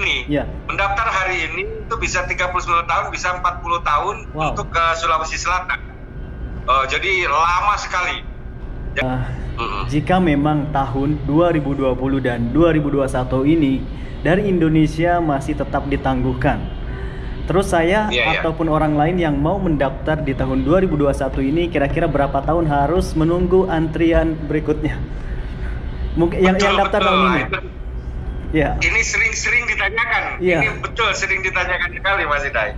ini. Ya. Mendaftar hari ini itu bisa 39 tahun, bisa 40 tahun untuk ke Sulawesi Selatan. Jadi lama sekali. Jika memang tahun 2020 dan 2021 ini dari Indonesia masih tetap ditangguhkan, terus saya ataupun orang lain yang mau mendaftar di tahun 2021 ini kira-kira berapa tahun harus menunggu antrian berikutnya? Mungkin yang daftar tahun ini. Ya. Ini sering ditanyakan. Ya. Ini betul sering ditanyakan sekali Mas Hidayat.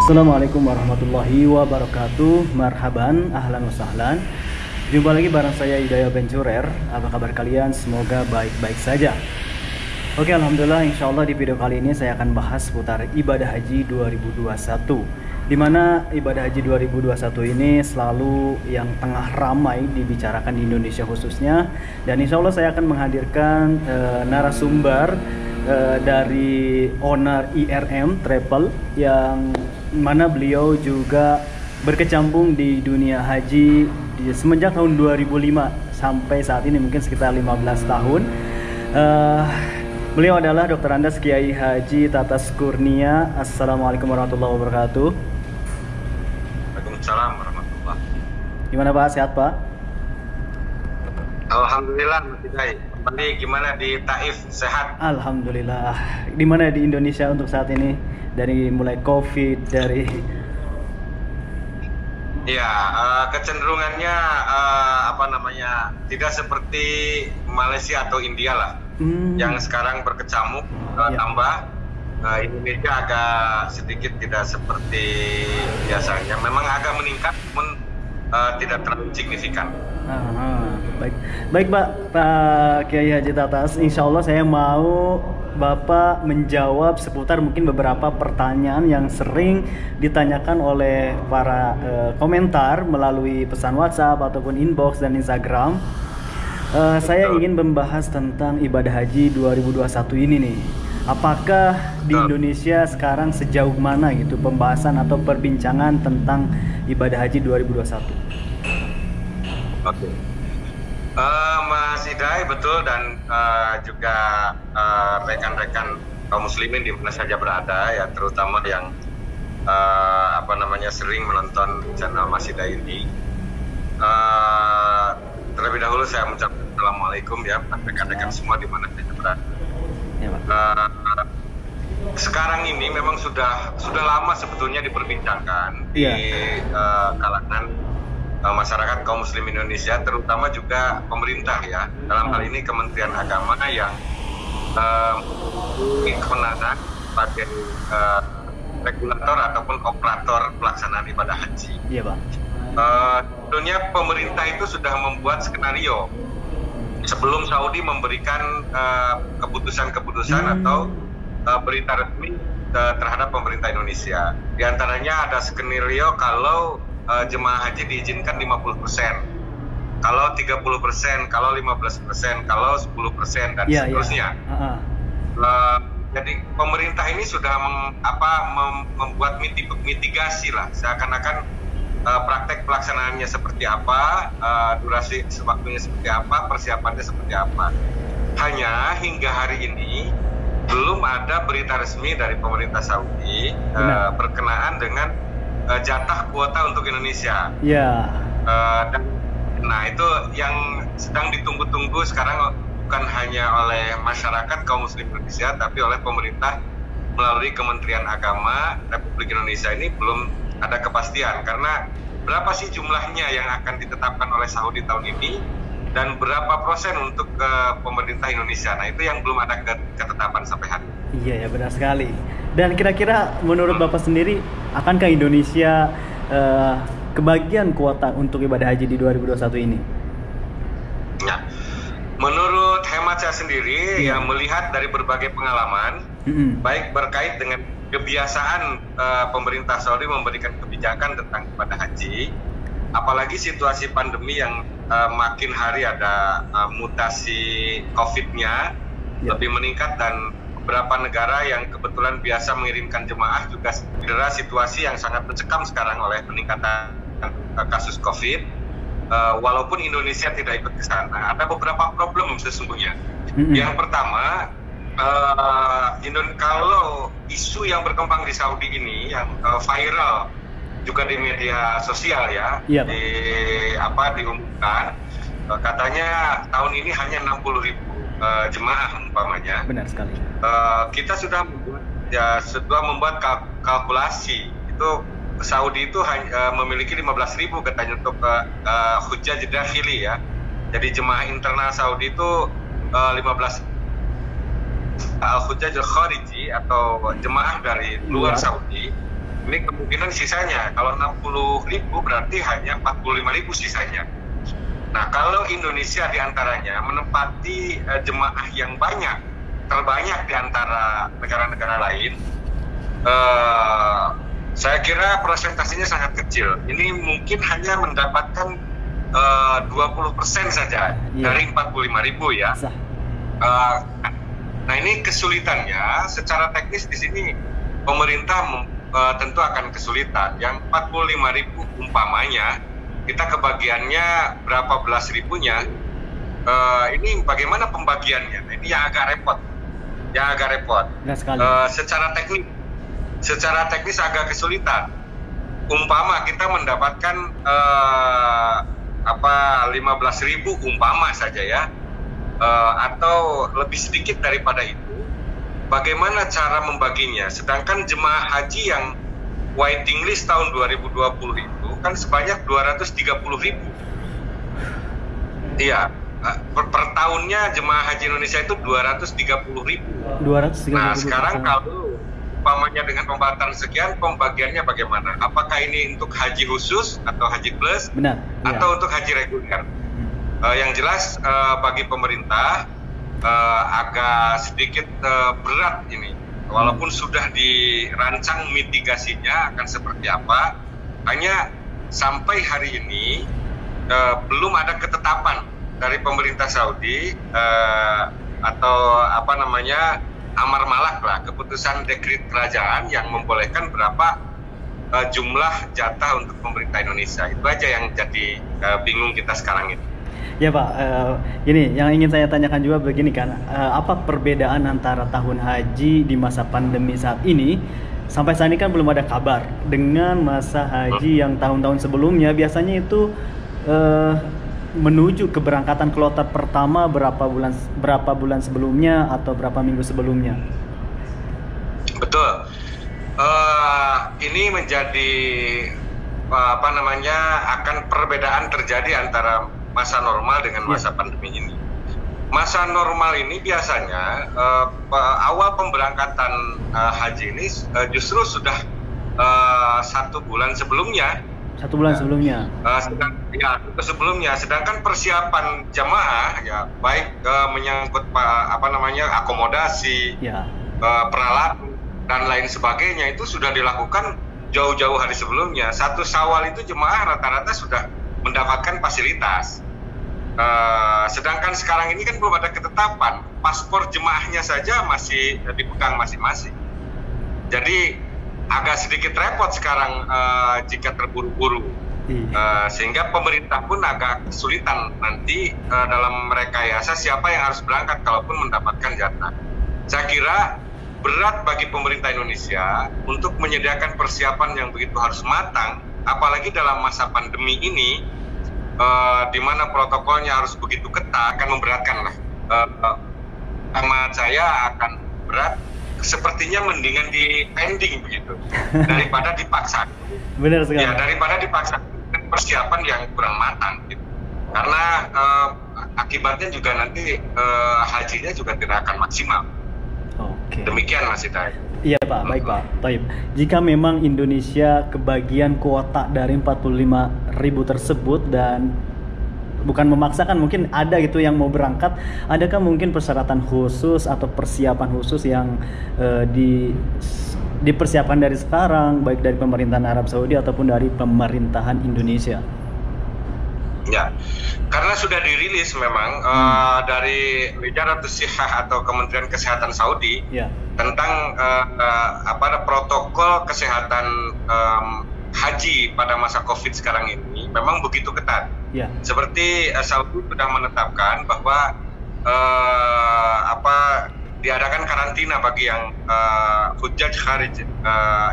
Assalamualaikum warahmatullahi wabarakatuh. Marhaban, ahlan wa sahlan. Jumpa lagi bareng saya Hidayat Bencurer. Apa kabar kalian? Semoga baik-baik saja. Oke, alhamdulillah, insyaallah di video kali ini saya akan bahas seputar ibadah haji 2021. Dimana ibadah haji 2021 ini selalu yang tengah ramai dibicarakan di Indonesia khususnya. Dan insya Allah saya akan menghadirkan narasumber dari owner IRM Travel, yang mana beliau juga berkecimpung di dunia haji semenjak tahun 2005 sampai saat ini, mungkin sekitar 15 tahun. Beliau adalah Dr. Andes Kiai Haji Tatas Kurnia. Assalamualaikum warahmatullahi wabarakatuh. Waalaikumsalam warahmatullahi. Gimana Pak? Sehat Pak? Alhamdulillah masih baik. Kembali gimana di Taif? Sehat? Alhamdulillah. Di mana di Indonesia untuk saat ini? Dari mulai COVID, dari ya, kecenderungannya tidak seperti Malaysia atau India lah, yang sekarang berkecamuk tambah. Indonesia agak sedikit tidak seperti biasanya. Memang agak meningkat, namun tidak terlalu signifikan. Baik Pak Kiai Haji Tatas, insya Allah saya mau Bapak menjawab seputar mungkin beberapa pertanyaan yang sering ditanyakan oleh para komentar melalui pesan WhatsApp ataupun inbox dan Instagram. Saya ingin membahas tentang ibadah haji 2021 ini nih. Apakah di Indonesia sekarang sejauh mana gitu pembahasan atau perbincangan tentang ibadah haji 2021? Oke. Mas Hidayat, betul, dan juga rekan-rekan kaum muslimin di mana saja berada, ya, terutama yang sering menonton channel Mas Hidayat ini. Terlebih dahulu saya mengucapkan assalamualaikum ya rekan-rekan semua di mana saja berada. Ya, Pak. Sekarang ini memang sudah lama sebetulnya diperbincangkan di kalangan masyarakat kaum muslim Indonesia, terutama juga pemerintah ya. Dalam hal ini Kementerian Agama yang kewenangan sebagai regulator ataupun operator pelaksanaan ibadah haji. Iya, Pak. Tentunya pemerintah itu sudah membuat skenario sebelum Saudi memberikan keputusan-keputusan atau berita resmi terhadap pemerintah Indonesia. Di antaranya ada skenario kalau jemaah haji diizinkan 50%, kalau 30%, kalau 15%, kalau 10%, dan seterusnya. Jadi pemerintah ini sudah membuat mitigasi lah, seakan-akan praktek pelaksanaannya seperti apa, durasi waktunya seperti apa, persiapannya seperti apa. Hanya hingga hari ini belum ada berita resmi dari pemerintah Saudi berkenaan dengan jatah kuota untuk Indonesia. Nah, itu yang sedang ditunggu-tunggu sekarang, bukan hanya oleh masyarakat kaum muslim Indonesia, tapi oleh pemerintah melalui Kementerian Agama Republik Indonesia. Ini belum ada kepastian, karena berapa sih jumlahnya yang akan ditetapkan oleh Saudi tahun ini dan berapa persen untuk pemerintah Indonesia. Nah, itu yang belum ada ketetapan sampai hari ini. Iya ya, benar sekali. Dan kira-kira menurut Bapak sendiri, akankah Indonesia kebagian kuota untuk ibadah haji di 2021 ini? Ya, menurut hemat saya sendiri, yang melihat dari berbagai pengalaman, baik berkait dengan kebiasaan pemerintah Saudi memberikan kebijakan tentang ibadah haji, apalagi situasi pandemi yang makin hari ada mutasi COVID-nya lebih meningkat, dan beberapa negara yang kebetulan biasa mengirimkan jemaah juga cedera situasi yang sangat mencekam sekarang oleh peningkatan kasus COVID. Walaupun Indonesia tidak ikut ke sana, ada beberapa problem sesungguhnya. Yang pertama, Kalau isu yang berkembang di Saudi ini yang viral juga di media sosial ya, Iya, diumumkan katanya tahun ini hanya 60.000 jemaah umpamanya. benar sekali. Kita sudah membuat kalkulasi itu Saudi itu memiliki 15.000 katanya untuk hujjaj dakhili ya. Jadi jemaah internal Saudi itu 15 al-hujjaj al-khariji atau jemaah dari luar Saudi. Ini kemungkinan sisanya kalau 60.000 berarti hanya 45.000 sisanya. Nah, kalau Indonesia diantaranya menempati jemaah yang terbanyak di antara negara-negara lain, saya kira presentasinya sangat kecil. Ini mungkin hanya mendapatkan 20% saja dari 45.000 ya. Nah, ini kesulitannya secara teknis di sini pemerintah tentu akan kesulitan. Yang 45.000 umpamanya kita kebagiannya berapa belas ribunya, ini bagaimana pembagiannya? Nah, ini yang agak repot. Secara teknis agak kesulitan. Umpama kita mendapatkan 15.000 umpama saja ya, atau lebih sedikit daripada itu, bagaimana cara membaginya? Sedangkan jemaah haji yang waiting list tahun 2020 itu kan sebanyak 230.000. Iya, per tahunnya jemaah haji Indonesia itu 230.000. Nah, sekarang kalau umpamanya dengan pembatasan sekian, pembagiannya bagaimana? Apakah ini untuk haji khusus atau haji plus? Benar. Atau untuk haji reguler? Yang jelas bagi pemerintah agak sedikit berat ini, walaupun sudah dirancang mitigasinya akan seperti apa, hanya sampai hari ini belum ada ketetapan dari pemerintah Saudi atau amar malak lah, keputusan dekret kerajaan yang membolehkan berapa jumlah jatah untuk pemerintah Indonesia. Itu aja yang jadi bingung kita sekarang ini. Ya Pak, ini yang ingin saya tanyakan juga begini kan, apa perbedaan antara tahun haji di masa pandemi saat ini, sampai saat ini kan belum ada kabar, dengan masa haji yang tahun-tahun sebelumnya, biasanya itu menuju keberangkatan kloter pertama berapa bulan sebelumnya atau berapa minggu sebelumnya? Betul, ini menjadi akan perbedaan terjadi antara masa normal dengan masa pandemi ini. Masa normal ini biasanya awal pemberangkatan haji ini justru sudah 1 bulan sebelumnya. 1 bulan sebelumnya. Sebelumnya. Sedangkan persiapan jamaah ya baik menyangkut akomodasi, peralatan dan lain sebagainya itu sudah dilakukan jauh-jauh hari sebelumnya. 1 Syawal itu jemaah rata-rata sudah mendapatkan fasilitas. Sedangkan sekarang ini kan belum ada ketetapan, paspor jemaahnya saja masih dipegang masing-masing. Jadi agak sedikit repot sekarang jika terburu-buru, sehingga pemerintah pun agak kesulitan nanti dalam merekayasa siapa yang harus berangkat kalaupun mendapatkan jatah. Saya kira berat bagi pemerintah Indonesia untuk menyediakan persiapan yang begitu harus matang, apalagi dalam masa pandemi ini, di mana protokolnya harus begitu ketat, akan memberatkan lah. Sama saya akan berat, sepertinya mendingan di pending begitu daripada dipaksa. Benar sekali. Ya, daripada dipaksa persiapan yang kurang matang gitu. Karena akibatnya juga nanti hajinya juga tidak akan maksimal. Oke. Demikian Mas Hidayat. Iya Pak, baik Pak. Taib. Jika memang Indonesia kebagian kuota dari 45.000 tersebut dan bukan memaksakan, mungkin ada gitu yang mau berangkat, adakah mungkin persyaratan khusus atau persiapan khusus yang dipersiapkan dari sekarang, baik dari pemerintahan Arab Saudi ataupun dari pemerintahan Indonesia? Ya, karena sudah dirilis memang dari Wizaratus Shihah atau Kementerian Kesehatan Saudi tentang protokol kesehatan haji pada masa COVID sekarang ini memang begitu ketat. Seperti Saudi sudah menetapkan bahwa diadakan karantina bagi yang hujjaj kharij,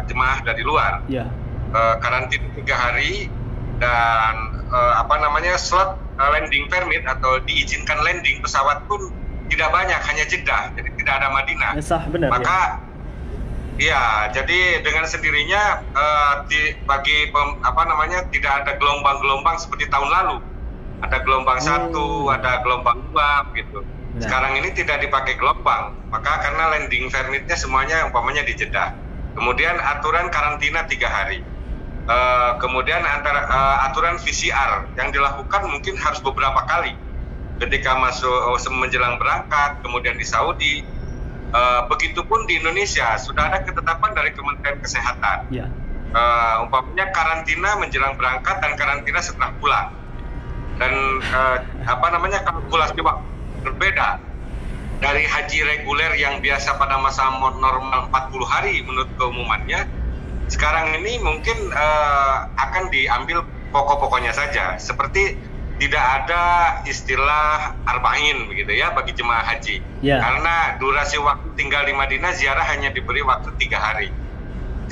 jemaah dari luar. Ya. Karantina 3 hari dan slot landing permit atau diizinkan landing pesawat pun tidak banyak, hanya Jeddah, jadi tidak ada Madinah. Sah, benar. Maka ya, jadi dengan sendirinya tidak ada gelombang-gelombang seperti tahun lalu. Ada gelombang 1, ada gelombang 2 gitu. Benar. Sekarang ini tidak dipakai gelombang, maka karena landing permitnya semuanya umpamanya di Jeddah. Kemudian aturan karantina 3 hari. Kemudian aturan PCR yang dilakukan mungkin harus beberapa kali ketika masuk menjelang berangkat, kemudian di Saudi. Begitupun di Indonesia sudah ada ketetapan dari Kementerian Kesehatan. Ya. Umpamanya karantina menjelang berangkat dan karantina setelah pulang. Dan kalkulasi waktu berbeda dari haji reguler yang biasa pada masa normal 40 hari menurut keumumannya. Sekarang ini mungkin akan diambil pokok-pokoknya saja, seperti tidak ada istilah arba'in begitu ya bagi jemaah haji. Ya. Karena durasi waktu tinggal di Madinah ziarah hanya diberi waktu 3 hari.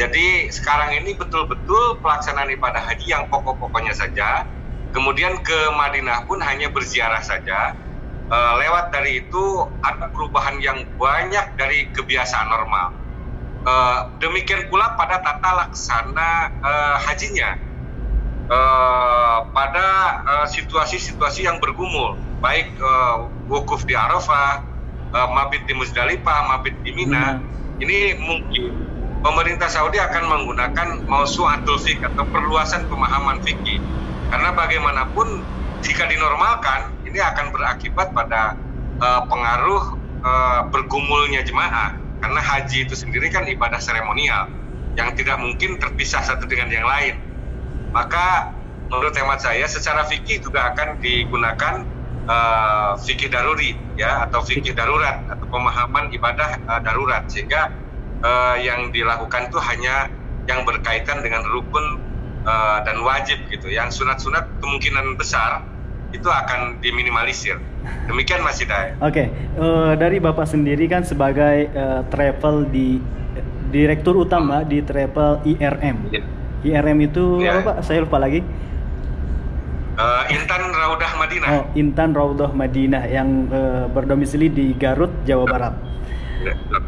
Jadi sekarang ini betul-betul pelaksanaan ibadah haji yang pokok-pokoknya saja. Kemudian ke Madinah pun hanya berziarah saja. Lewat dari itu ada perubahan yang banyak dari kebiasaan normal. Demikian pula pada tata laksana hajinya. Pada situasi-situasi yang bergumul, baik wukuf di Arafah, mabit di Muzdalifah, mabit di Mina, ini mungkin pemerintah Saudi akan menggunakan mausu'atul fiqh atau perluasan pemahaman fikih. Karena bagaimanapun jika dinormalkan, ini akan berakibat pada pengaruh bergumulnya jemaah. Karena haji itu sendiri kan ibadah seremonial yang tidak mungkin terpisah satu dengan yang lain. Maka menurut hemat saya secara fikih juga akan digunakan fikih daruri ya, atau fikih darurat atau pemahaman ibadah darurat, sehingga yang dilakukan itu hanya yang berkaitan dengan rukun dan wajib gitu. Yang sunat-sunat kemungkinan besar itu akan diminimalisir. Demikian Mas Hidayat. Oke, dari Bapak sendiri kan sebagai travel di direktur utama di travel IRM. Ya. IRM itu Ya. apa Pak? Saya lupa lagi. Intan Raudah Madinah. Oh, Intan Raudah Madinah yang berdomisili di Garut, Jawa Barat.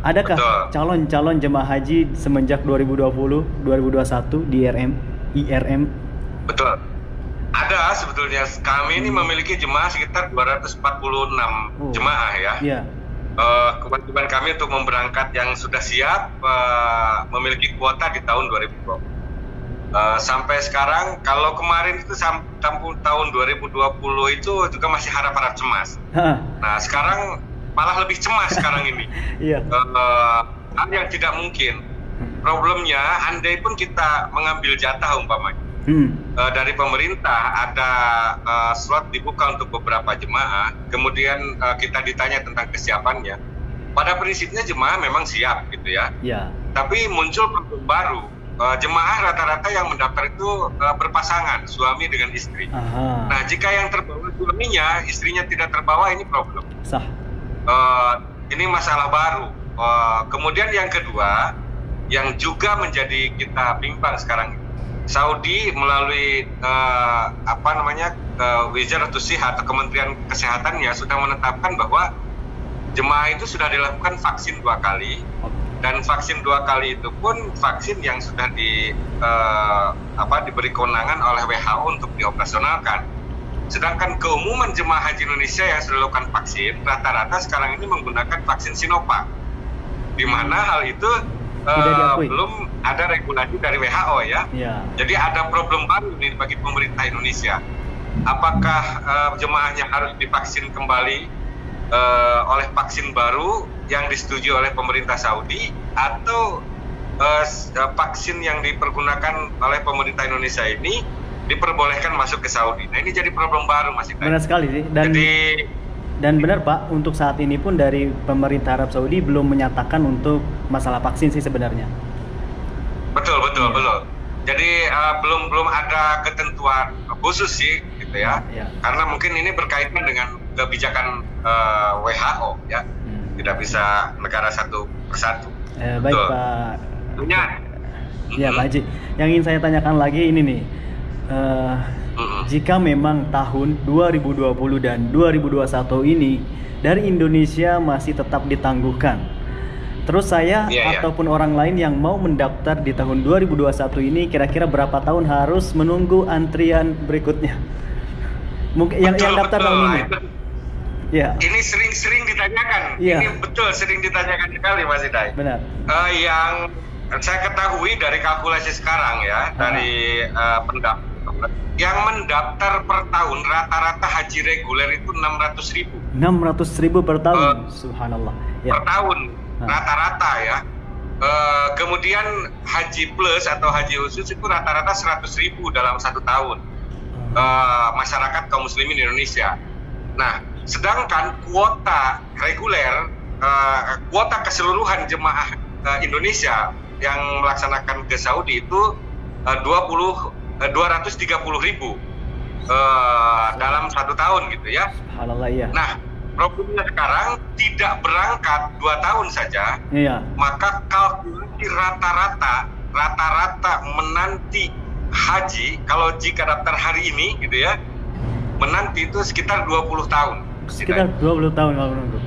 Adakah Betul. calon-calon jemaah haji semenjak 2020-2021 di IRM? Betul. Ada sebetulnya. Kami ini memiliki jemaah sekitar 246 jemaah ya. Iya. Kewajiban kami untuk memberangkat yang sudah siap memiliki kuota di tahun 2020. Sampai sekarang, kalau kemarin itu tahun 2020 itu juga masih harap-harap cemas. Nah sekarang malah lebih cemas sekarang ini. Iya. Hal yang tidak mungkin. Problemnya, andai pun kita mengambil jatah umpamanya dari pemerintah, ada slot dibuka untuk beberapa jemaah, kemudian kita ditanya tentang kesiapannya. Pada prinsipnya jemaah memang siap gitu ya. Ya. Tapi muncul problem baru. Jemaah rata-rata yang mendaftar itu berpasangan, suami dengan istri. Aha. Nah, jika yang terbawa suaminya, istrinya tidak terbawa, ini problem. Sah. Ini masalah baru. Kemudian yang kedua, yang juga menjadi kita bimbang sekarang, Saudi melalui Wizaratus Sihat atau Kementerian Kesehatannya sudah menetapkan bahwa jemaah itu sudah dilakukan vaksin 2 kali. Dan vaksin 2 kali itu pun vaksin yang sudah diberi kewenangan oleh WHO untuk dioperasionalkan. Sedangkan keumuman jemaah haji Indonesia yang sudah dilakukan vaksin rata-rata sekarang ini menggunakan vaksin Sinovac, di mana hal itu belum ada regulasi dari WHO ya. Jadi ada problem baru nih bagi pemerintah Indonesia. Apakah jemaahnya harus divaksin kembali oleh vaksin baru yang disetujui oleh pemerintah Saudi, atau vaksin yang dipergunakan oleh pemerintah Indonesia ini diperbolehkan masuk ke Saudi. Nah ini jadi problem baru Mas Iqbal. Benar sekali sih. Dan benar Pak, untuk saat ini pun dari pemerintah Arab Saudi belum menyatakan untuk masalah vaksin sih sebenarnya. Betul. Jadi belum ada ketentuan khusus sih gitu ya. Karena mungkin ini berkaitan dengan kebijakan WHO ya. tidak bisa negara satu persatu. Baik Betul. Pak. Tentunya. Ya Pak Haji, yang ingin saya tanyakan lagi ini nih, jika memang tahun 2020 dan 2021 ini dari Indonesia masih tetap ditangguhkan, terus saya ataupun orang lain yang mau mendaftar di tahun 2021 ini, kira-kira berapa tahun harus menunggu antrian berikutnya? Mungkin yang daftar tahun ini. Ya. Ini sering ditanyakan. Ya. Ini betul sering ditanyakan sekali Mas Hidayat. Benar. Yang saya ketahui dari kalkulasi sekarang ya, dari pendaftar yang mendaftar per tahun rata-rata haji reguler itu 600.000. 600.000 per tahun. Subhanallah. Ya. Per tahun rata-rata ya. Kemudian haji plus atau haji khusus itu rata-rata 100.000 dalam 1 tahun. Masyarakat kaum muslimin Indonesia. Nah, sedangkan kuota reguler, kuota keseluruhan jemaah Indonesia yang melaksanakan ke Saudi itu 230.000 dalam 1 tahun gitu ya. Subhanallah, iya. Nah, problemnya sekarang tidak berangkat 2 tahun saja. Iya. Maka kalkulasi rata-rata menanti haji kalau jika daftar hari ini gitu ya, menanti itu sekitar 20 tahun. Sekitar 20 tahun kalau menunggu.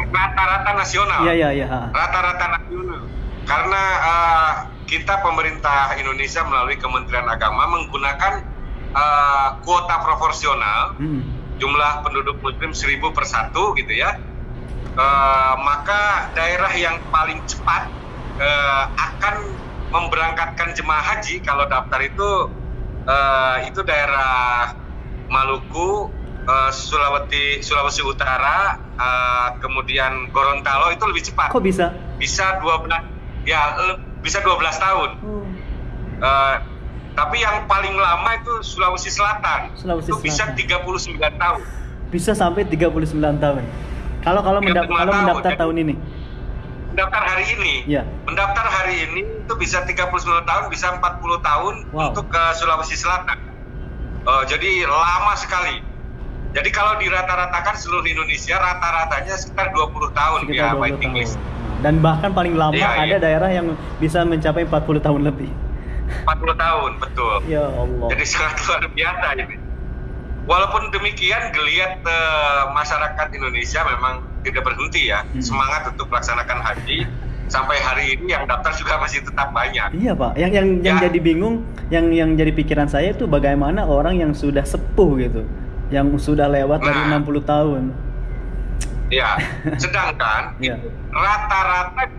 Rata-rata nasional. Iya. Rata-rata nasional. Karena kita pemerintah Indonesia melalui Kementerian Agama menggunakan kuota proporsional, jumlah penduduk muslim 1000 per 1 gitu ya. Maka daerah yang paling cepat akan memberangkatkan jemaah haji kalau daftar itu daerah Maluku, Sulawesi Utara, kemudian Gorontalo itu lebih cepat. Kok bisa? Bisa 12 tahun. Tapi yang paling lama itu Sulawesi Selatan. Itu bisa 39 tahun. Bisa sampai 39 tahun. Kalau mendaftar tahun ini. Mendaftar hari ini. Ya. Mendaftar hari ini itu bisa 39 tahun, bisa 40 tahun untuk ke Sulawesi Selatan. Jadi lama sekali. Jadi kalau dirata-ratakan seluruh Indonesia rata-ratanya sekitar 20 tahun ya waiting list. Dan bahkan paling lama ada daerah yang bisa mencapai 40 tahun lebih. 40 tahun, betul. Ya Allah. Jadi sangat luar biasa ini. Walaupun demikian, geliat masyarakat Indonesia memang tidak berhenti ya. Semangat untuk melaksanakan haji. Sampai hari ini yang daftar juga masih tetap banyak. Iya Pak, yang jadi bingung, yang jadi pikiran saya itu bagaimana orang yang sudah sepuh gitu, yang sudah lewat dari 60 tahun. Ya, sedangkan rata-rata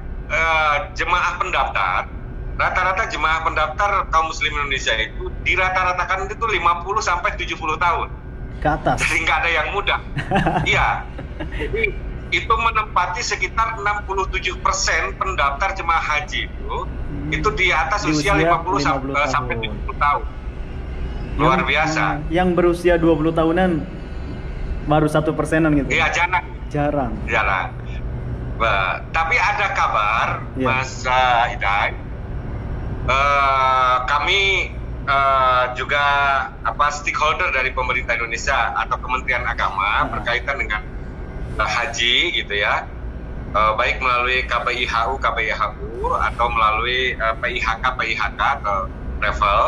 jemaah pendaftar kaum muslim Indonesia itu dirata-ratakan itu 50 sampai 70 tahun. Ke atas. Jadi nggak ada yang muda. Iya. Jadi itu menempati sekitar 67% pendaftar jemaah haji itu di atas usia 50 sampai 70 tahun. Luar biasa. Yang berusia 20 tahunan baru 1%-an gitu. Iya, jarang. Tapi ada kabar, Mas Hidayat. Kami juga stakeholder dari pemerintah Indonesia atau Kementerian Agama berkaitan dengan haji gitu ya, baik melalui KPIHU atau melalui PIHK atau travel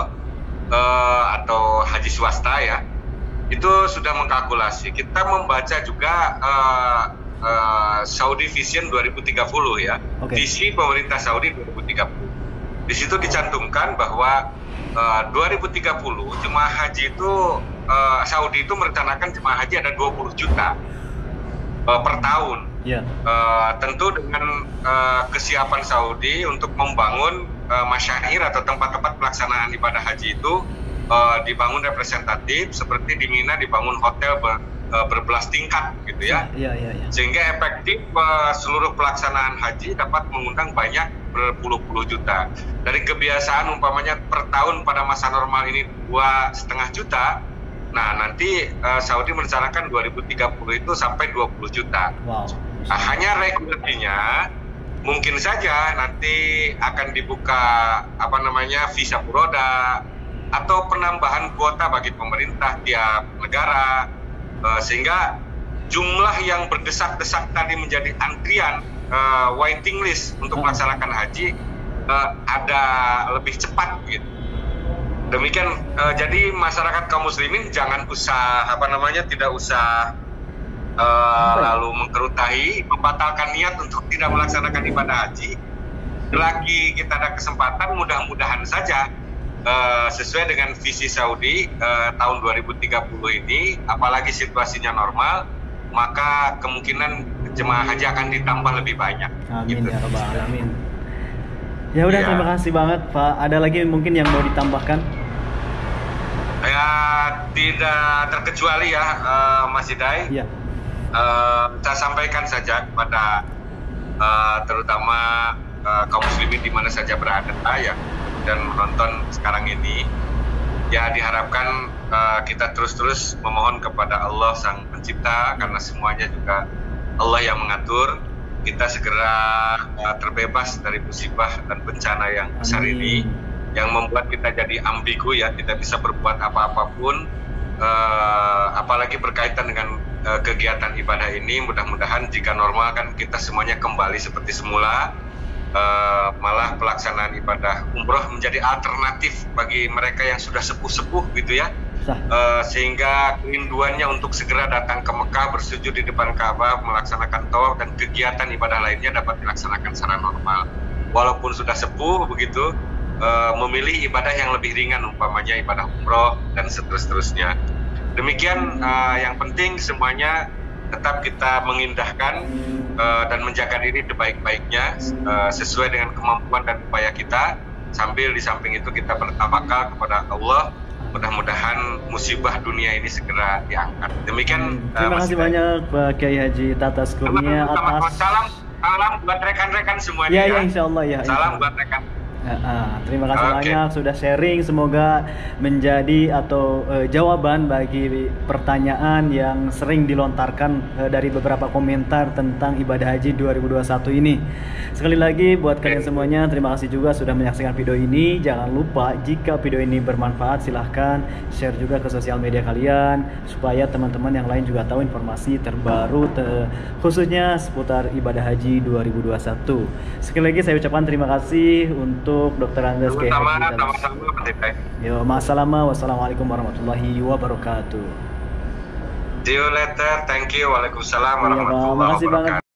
atau haji swasta ya, itu sudah mengkalkulasi. Kita membaca juga Saudi Vision 2030 ya, visi pemerintah Saudi 2030. Di situ dicantumkan bahwa 2030 jemaah haji itu Saudi itu merencanakan jemaah haji ada 20 juta per tahun. Tentu dengan kesiapan Saudi untuk membangun masyair atau tempat-tempat pelaksanaan ibadah haji itu dibangun representatif, seperti di Mina dibangun hotel berbelas tingkat gitu ya. Sehingga efektif seluruh pelaksanaan haji dapat mengundang banyak berpuluh-puluh juta. Dari kebiasaan umpamanya per tahun pada masa normal ini 2,5 juta. Nah, nanti Saudi merencanakan 2030 itu sampai 20 juta. Hanya regulasinya mungkin saja nanti akan dibuka visa furoda atau penambahan kuota bagi pemerintah tiap negara, sehingga jumlah yang berdesak-desak tadi menjadi antrian waiting list untuk melaksanakan haji ada lebih cepat gitu. Demikian jadi masyarakat kaum muslimin jangan usah tidak usah lalu mengkerutahi, membatalkan niat untuk tidak melaksanakan ibadah haji. Selagi kita ada kesempatan, mudah-mudahan saja sesuai dengan visi Saudi tahun 2030 ini, apalagi situasinya normal, maka kemungkinan jemaah haji akan ditambah lebih banyak. Amin gitu. ya rabbal alamin. Ya udah, terima kasih banget Pak. Ada lagi mungkin yang mau ditambahkan? Ya tidak terkecuali ya Mas Hidai. Iya. Saya sampaikan saja kepada terutama kaum muslimin di mana saja berada ya dan menonton sekarang ini, ya diharapkan kita terus memohon kepada Allah Sang Pencipta, karena semuanya juga Allah yang mengatur, kita segera terbebas dari musibah dan bencana yang besar ini yang membuat kita jadi ambigu ya, tidak bisa berbuat apa-apapun, apalagi berkaitan dengan kegiatan ibadah ini. Mudah-mudahan jika normal kan kita semuanya kembali seperti semula, malah pelaksanaan ibadah umroh menjadi alternatif bagi mereka yang sudah sepuh-sepuh gitu ya, sehingga kerinduannya untuk segera datang ke Mekah, bersujud di depan Ka'bah, melaksanakan tawaf dan kegiatan ibadah lainnya dapat dilaksanakan secara normal. Walaupun sudah sepuh begitu, memilih ibadah yang lebih ringan, umpamanya ibadah umroh dan seterusnya. Demikian, yang penting semuanya tetap kita mengindahkan dan menjaga diri sebaik-baiknya sesuai dengan kemampuan dan upaya kita, sambil di samping itu kita bertawakal kepada Allah. Mudah-mudahan musibah dunia ini segera diangkat. Demikian. Terima kasih banyak Pak Kiai Haji Tatas Kurnia atas salam buat rekan-rekan semuanya. Ya, insya Allah ya. Salam buat rekan. Terima kasih banyak sudah sharing, semoga menjadi atau jawaban bagi pertanyaan yang sering dilontarkan dari beberapa komentar tentang ibadah haji 2021 ini. Sekali lagi buat kalian semuanya, terima kasih juga sudah menyaksikan video ini. Jangan lupa jika video ini bermanfaat, silahkan share juga ke sosial media kalian supaya teman-teman yang lain juga tahu informasi terbaru khususnya seputar ibadah haji 2021. Sekali lagi saya ucapkan terima kasih untuk Dr. Andes Kiai Haji Tatas. Yo, wassalamualaikum warahmatullahi wabarakatuh. See you later. Thank you. Waalaikumsalam warahmatullahi wabarakatuh.